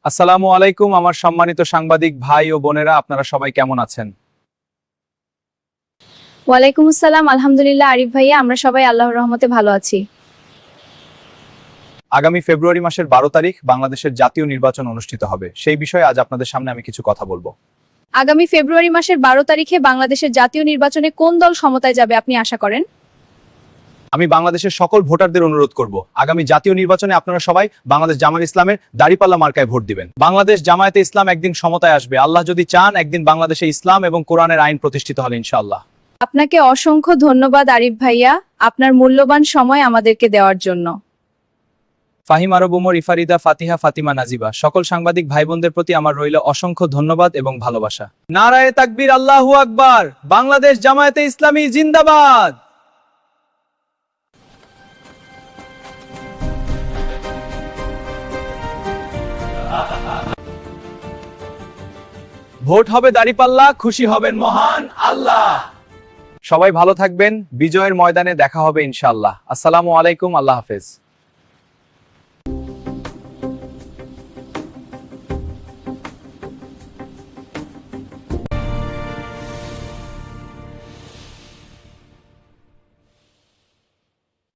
আসসালামু আলাইকুম আমার সম্মানিত সাংবাদিক ভাই ও বোনেরা, আপনারা সবাই কেমন আছেন? ওয়ালাইকুম আসসালাম। আলহামদুলিল্লাহ আরিফ ভাইয়া, আমরা সবাই আল্লাহর রহমতে ভালো আছি। আগামী ফেব্রুয়ারি মাসের 12 তারিখ বাংলাদেশের জাতীয় নির্বাচন অনুষ্ঠিত হবে। সেই বিষয়ে আজ আপনাদের সামনে আমি কিছু কথা বলবো। আগামী ফেব্রুয়ারি মাসের 12 তারিখে বাংলাদেশের জাতীয় নির্বাচনে কোন দল ক্ষমতায় যাবে আপনি আশা করেন? আমি বাংলাদেশের সকল ভোটারদের অনুরোধ করব, আগামী জাতীয় নির্বাচনে আপনারা সবাই বাংলাদেশ জামায়াতে ইসলামের দাঁড়িপাল্লা মার্কায় ভোট দিবেন। বাংলাদেশ জামায়াতে ইসলাম একদিন ক্ষমতায় আসবে, আল্লাহ যদি চান একদিন বাংলাদেশে ইসলাম এবং কোরআনের আইন প্রতিষ্ঠিত হবে ইনশাআল্লাহ। আপনাকে অসংখ্য ধন্যবাদ আরিফ ভাইয়া, আপনার মূল্যবান সময় আমাদেরকে দেওয়ার জন্য। ফাহিম আরব ওমর, ইফারিদা, ফাতিহা, ফাতিমা, নাজিবা, সকল সাংবাদিক ভাই বোনদের প্রতি আমার রইল অসংখ্য ধন্যবাদ এবং ভালোবাসা। নারায়ে তাকবীর, আল্লাহু আকবার, বাংলাদেশ জামায়াতে ইসলামী জিন্দাবাদ। ভোট হবে দাঁড়িপাল্লা, খুশি হবেন মহান আল্লাহ। সবাই ভালো থাকবেন, বিজয়ের ময়দানে দেখা হবে ইনশাআল্লাহ। আসসালামু আলাইকুম, আল্লাহ হাফেজ।